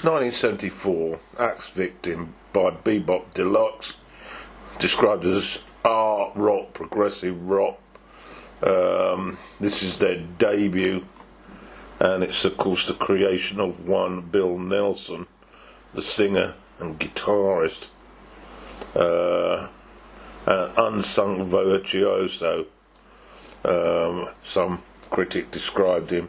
1974, Axe Victim by Bebop Deluxe, described as art rock, progressive rock. This is their debut, and it's of course the creation of one Bill Nelson, the singer and guitarist, an unsung virtuoso. Some critic described him: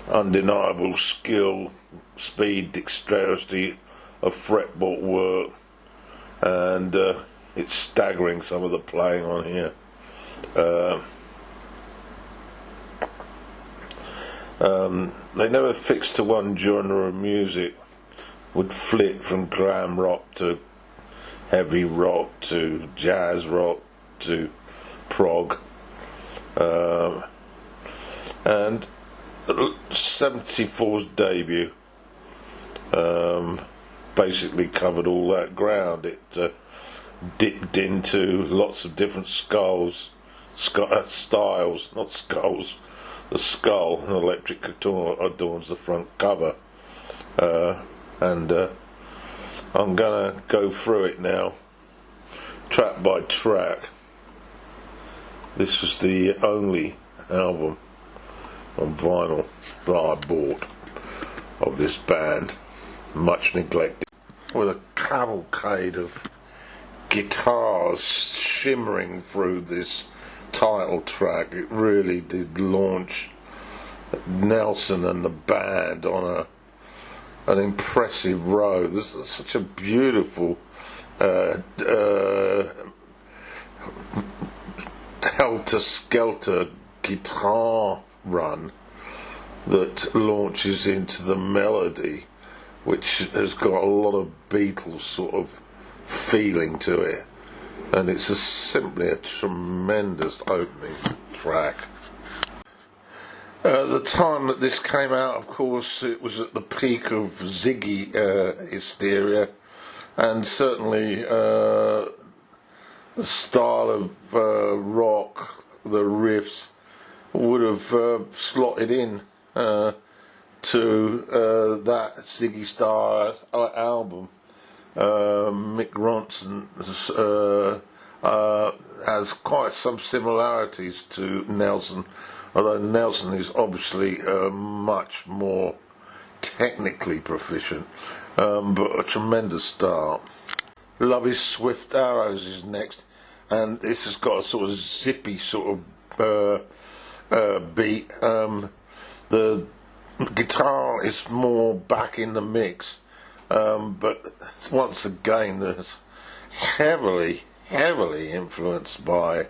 undeniable skill, speed, dexterity of fretboard work, and it's staggering, some of the playing on here. They never fixed to one genre of music, would flit from glam rock to heavy rock to jazz rock to prog, and 74's debut basically covered all that ground. It dipped into lots of different styles, not skulls. The skull, an electric guitar, adorns the front cover, and I'm gonna go through it now, track by track. This was the only album on vinyl that I bought of this band, much neglected, with a cavalcade of guitars shimmering through this title track. It really did launch Nelson and the band on an impressive road. This is such a beautiful helter-skelter guitar run that launches into the melody, which has got a lot of Beatles sort of feeling to it, and it's simply a tremendous opening track. The time that this came out, of course, it was at the peak of Ziggy hysteria, and certainly the style of rock, the riffs, would have slotted in to that Ziggy Star album. Mick Ronson has quite some similarities to Nelson, although Nelson is obviously much more technically proficient, but a tremendous start. Love Is Swift Arrows is next, and this has got a sort of zippy sort of beat. The guitar is more back in the mix, but once again there's heavily influenced by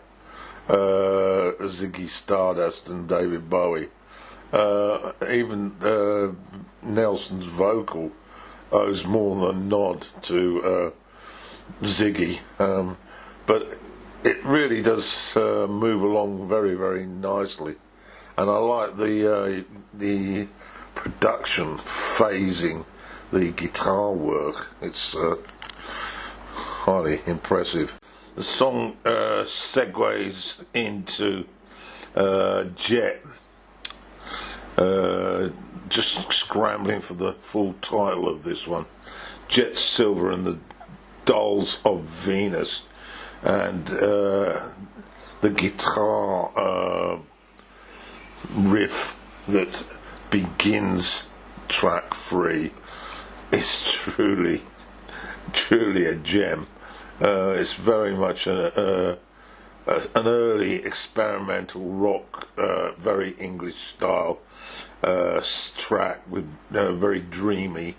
Ziggy Stardust and David Bowie. Even Nelson's vocal owes more than a nod to Ziggy, but it really does move along very, very nicely, and I like the production phasing the guitar work. It's highly impressive. The song segues into Jet, just scrambling for the full title of this one, Jet Silver and the Dolls of Venus, and the guitar riff that begins track 3 is truly a gem. It's very much an early experimental rock, very English style track, with very dreamy,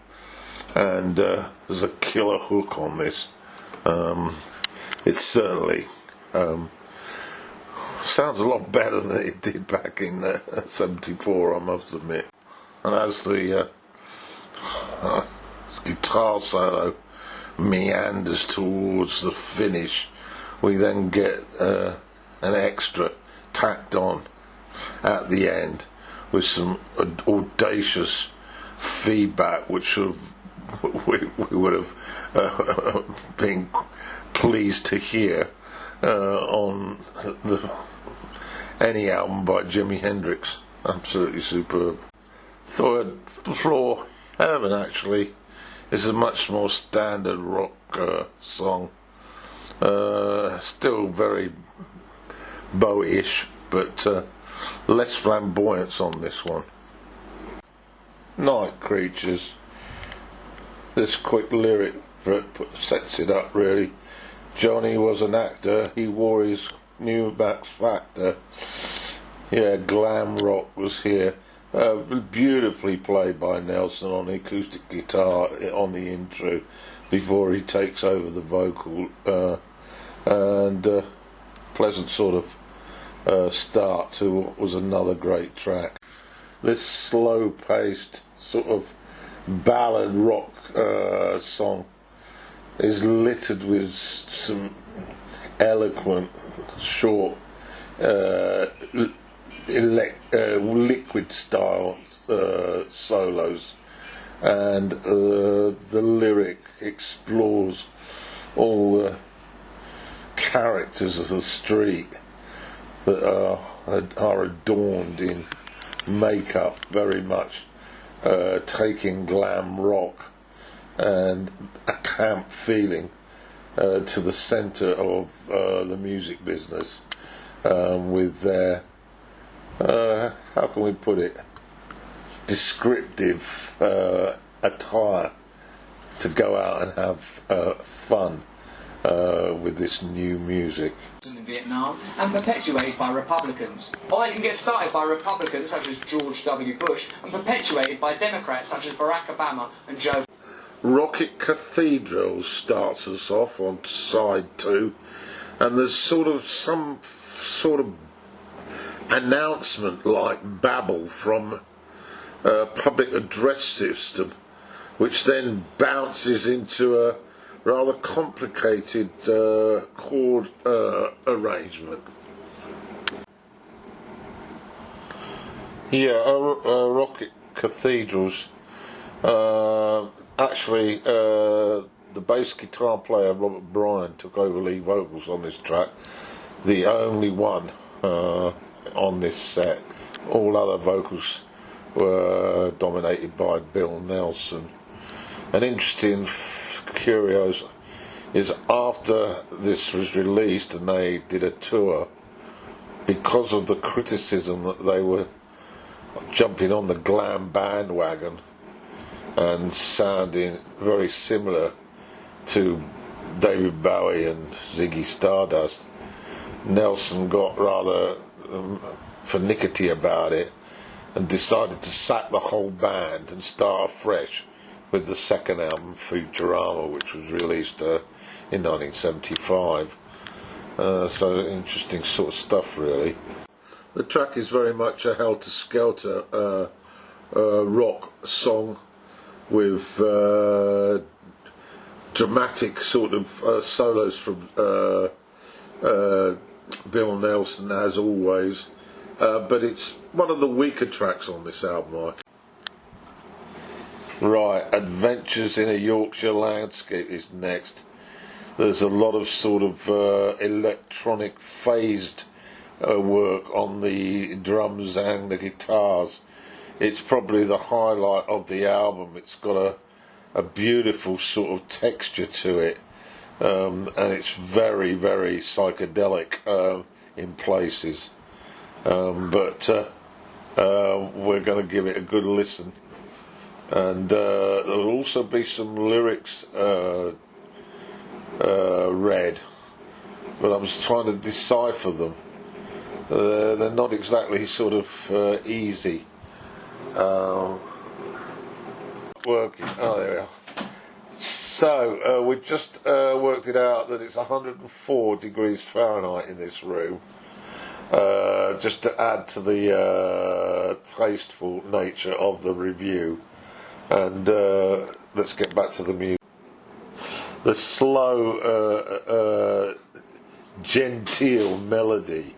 and there's a killer hook on this. It certainly sounds a lot better than it did back in 74, I must admit. And as the guitar solo meanders towards the finish, we then get an extra tacked on at the end with some audacious feedback, which we would have been pleased to hear on any album by Jimi Hendrix. Absolutely superb. Third floor Heaven actually is a much more standard rock song. Still very Bowie-ish, but less flamboyance on this one. Night Creatures. This quick lyric for it sets it up really. Johnny was an actor, he wore his new Max Factor. Yeah, glam rock was here. Beautifully played by Nelson on the acoustic guitar on the intro before he takes over the vocal, and pleasant sort of start to what was another great track. This slow-paced sort of ballad rock song is littered with some eloquent, short, liquid style solos, and the lyric explores all the characters of the street that are adorned in makeup, very much taking glam rock and a camp feeling to the centre of the music business, with their how can we put it, descriptive attire to go out and have fun with this new music. In Vietnam, and perpetuated by Republicans. Or they can get started by Republicans such as George W. Bush and perpetuated by Democrats such as Barack Obama and Joe. Rocket Cathedrals starts us off on side 2, and there's some sort of announcement like babble from a public address system, which then bounces into a rather complicated chord arrangement. Yeah, Rocket Cathedrals. Actually, the bass guitar player Robert Bryan took over lead vocals on this track, the only one on this set. All other vocals were dominated by Bill Nelson. An interesting curios is after this was released and they did a tour, because of the criticism that they were jumping on the glam bandwagon and sounding very similar to David Bowie and Ziggy Stardust, Nelson got rather finicky about it and decided to sack the whole band and start afresh with the second album, Futurama, which was released in 1975. So interesting sort of stuff really. The track is very much a helter-skelter rock song with dramatic sort of solos from Bill Nelson, as always, but it's one of the weaker tracks on this album, I think. Right, Adventures in a Yorkshire Landscape is next. There's a lot of sort of electronic phased work on the drums and the guitars. It's probably the highlight of the album. It's got a beautiful sort of texture to it, and it's very, very psychedelic in places. But we're going to give it a good listen. And there'll also be some lyrics read, but I'm just trying to decipher them. They're not exactly sort of easy. Working. Oh, there we are. So we've just worked it out that it's 104 degrees Fahrenheit in this room. Just to add to the tasteful nature of the review. And let's get back to the music. The slow, genteel melody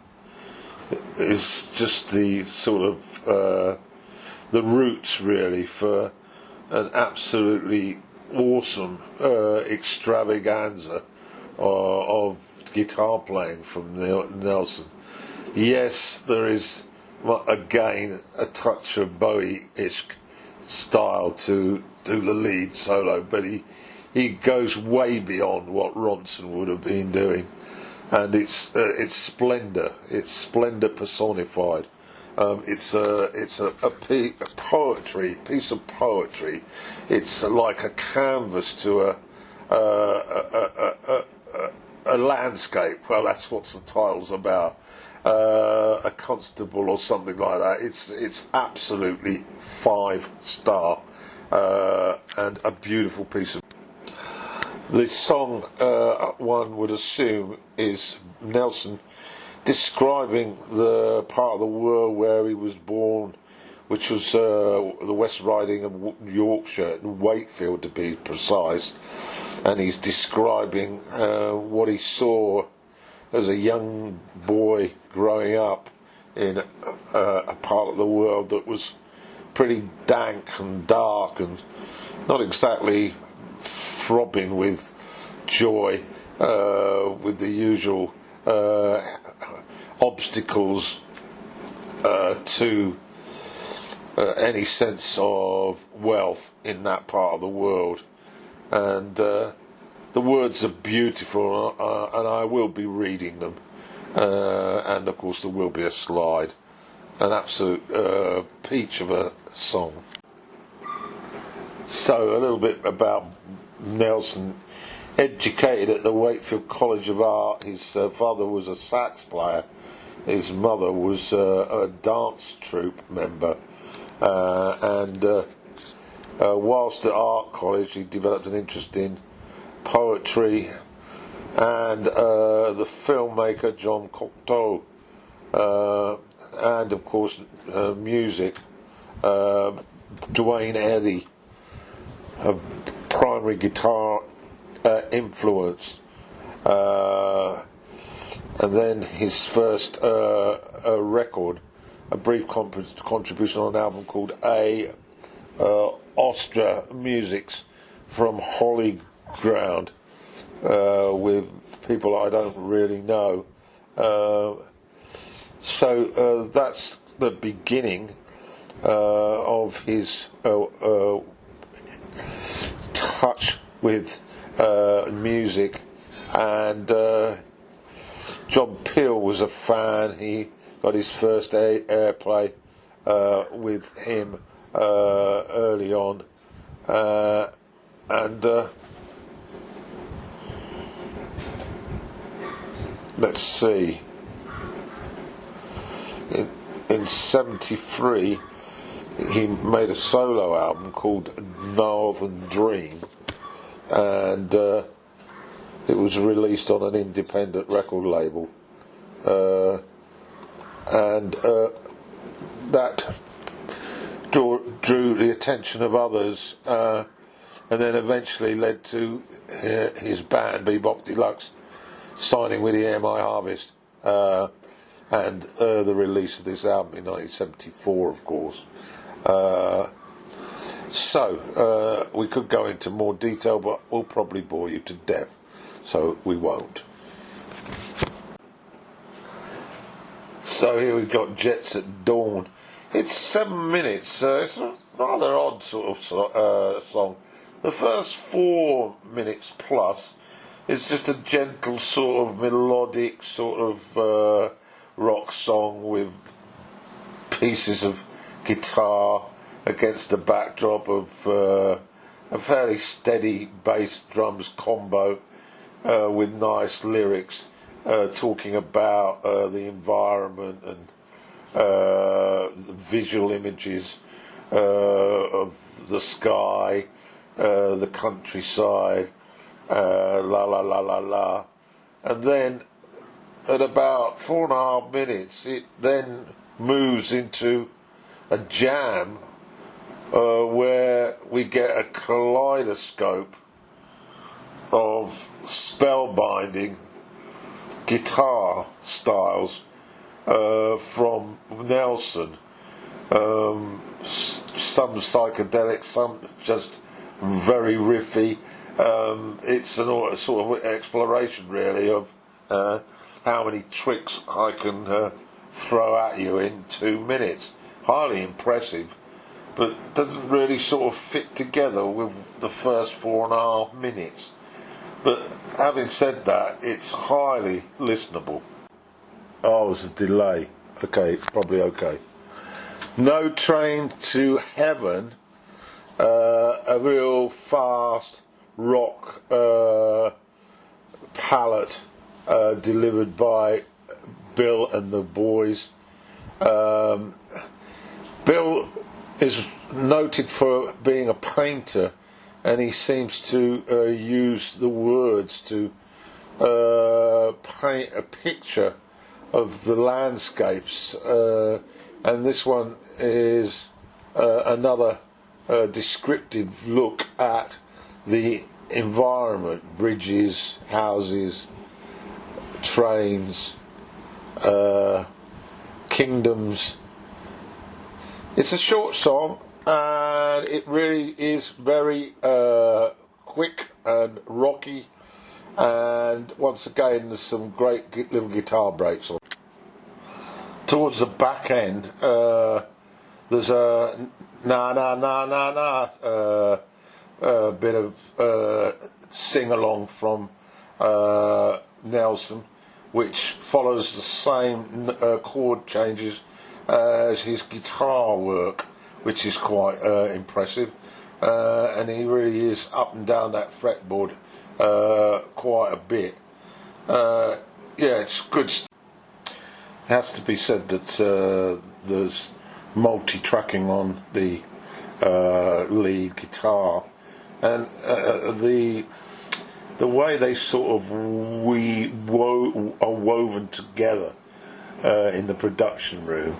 is just the sort of the roots really for an absolutely awesome extravaganza of guitar playing from Nelson. Yes, there is again a touch of Bowie-ish style to do the lead solo, but he goes way beyond what Ronson would have been doing, and it's splendour. It's splendour personified. It's a piece of poetry. It's like a canvas to a landscape. Well, that's what the title's about. A constable or something like that. It's absolutely 5-star and a beautiful piece of. The song, one would assume, is Nelson describing the part of the world where he was born, which was the West Riding of Yorkshire, Wakefield to be precise, and he's describing what he saw as a young boy growing up in a part of the world that was pretty dank and dark and not exactly throbbing with joy, with the usual obstacles to any sense of wealth in that part of the world. And the words are beautiful, and I will be reading them, and of course there will be a slide. An absolute peach of a song. So a little bit about Nelson. Educated at the Wakefield College of Art. His father was a sax player. His mother was a dance troupe member, and whilst at art college he developed an interest in poetry and the filmmaker John Cocteau, and of course music. Dwayne Eddy, a primary guitar influence, and then his first record, a brief contribution on an album called Ostra Musics from Holy Ground, with people I don't really know. So that's the beginning of his touch with music, and John Peel was a fan. He got his first airplay with him early on, and let's see, in 73 he made a solo album called Northern Dream, and it was released on an independent record label, and that drew the attention of others, and then eventually led to his band Bebop Deluxe signing with the EMI Harvest, and the release of this album in 1974, of course. So we could go into more detail, but we'll probably bore you to death, so we won't. So here we've got Jets at Dawn. It's 7 minutes, it's a rather odd sort of song. The first 4 minutes plus is just a gentle sort of melodic sort of rock song with pieces of guitar against the backdrop of a fairly steady bass drums combo with nice lyrics talking about the environment and the visual images of the sky, the countryside, la la la la la, and then at about 4.5 minutes it then moves into a jam where we get a kaleidoscope of spellbinding guitar styles from Nelson, some psychedelic, some just very riffy. It's a sort of exploration really of how many tricks I can throw at you in 2 minutes. Highly impressive, but doesn't really sort of fit together with the first 4.5 minutes. But having said that, it's highly listenable. Oh, it's a delay. Okay, probably okay. No Train to Heaven, a real fast rock palette delivered by Bill and the boys. Bill is noted for being a painter, and he seems to use the words to paint a picture of the landscapes, and this one is another descriptive look at the environment: bridges, houses, trains, kingdoms. It's a short song, and it really is very quick and rocky, and once again there's some great little guitar breaks on. Towards the back end, there's a na na na na na bit of sing along from Nelson, which follows the same chord changes as his guitar work, which is quite impressive, and he really is up and down that fretboard quite a bit. Yeah, it's good stuff. It has to be said that there's multi-tracking on the lead guitar, and the way they sort of are woven together in the production room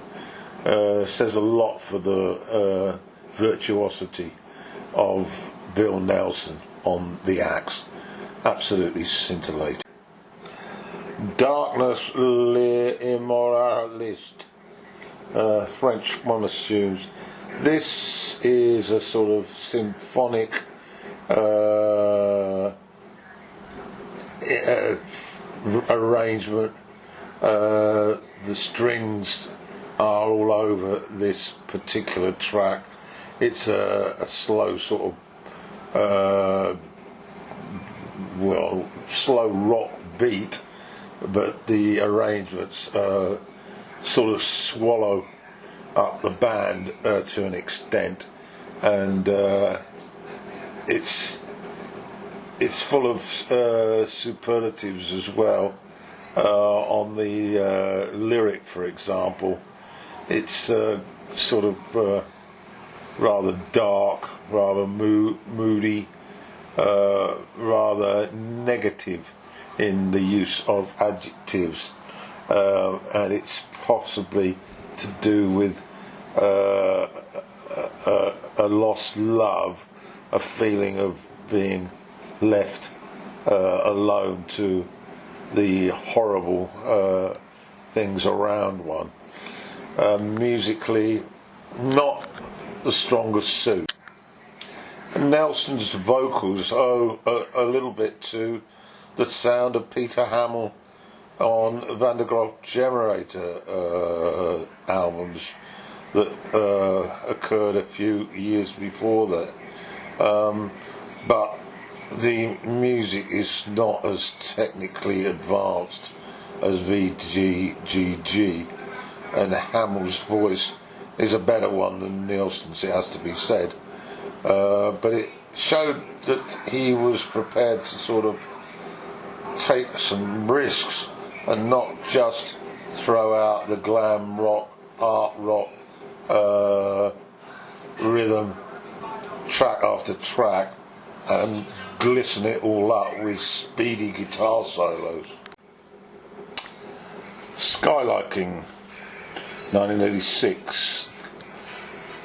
says a lot for the virtuosity of Bill Nelson on the axe. Absolutely scintillating. Darkness l'immoraliste, French monasteries. This is a sort of symphonic arrangement. The strings are all over this particular track. It's a slow sort of slow rock beat, but the arrangements sort of swallow up the band to an extent, and it's full of superlatives as well. On the lyric, for example, it's sort of rather dark, rather moody, rather negative in the use of adjectives, and it's possibly to do with a lost love, a feeling of being left alone to the horrible things around one. Musically, not the strongest suit. Nelson's vocals owe a little bit to the sound of Peter Hamill on Van der Graaf Generator albums that occurred a few years before that. But the music is not as technically advanced as VGGG, and Hamill's voice is a better one than Nelson's, it has to be said. But it showed that he was prepared to sort of take some risks and not just throw out the glam rock, art rock rhythm track after track and glisten it all up with speedy guitar solos. Skylarking, 1986,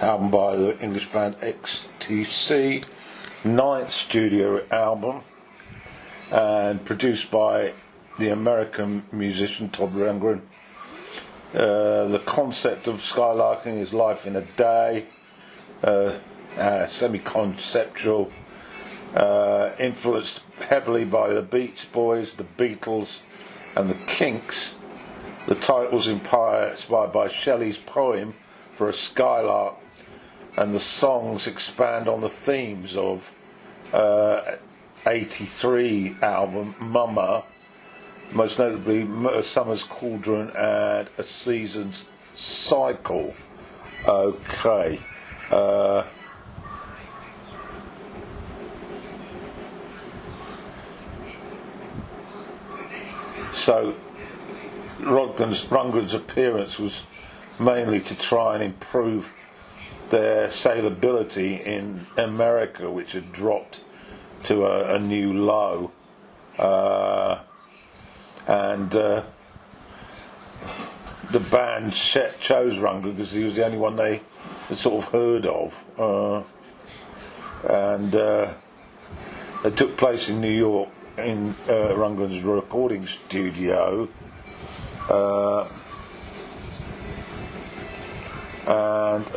album by the English band XTC, 9th studio album, and produced by the American musician Todd Rundgren. The concept of skylarking is life in a day, semi-conceptual, influenced heavily by the Beach Boys, the Beatles and the Kinks. The title was inspired by Shelley's poem for a skylark, and the songs expand on the themes of 83 album Mama, most notably A Summer's Cauldron and A Season's Cycle. Okay. So Rundgren's appearance was mainly to try and improve their saleability in America, which had dropped to a new low, and the band chose Rundgren because he was the only one they had sort of heard of, and it took place in New York in Rundgren's recording studio, and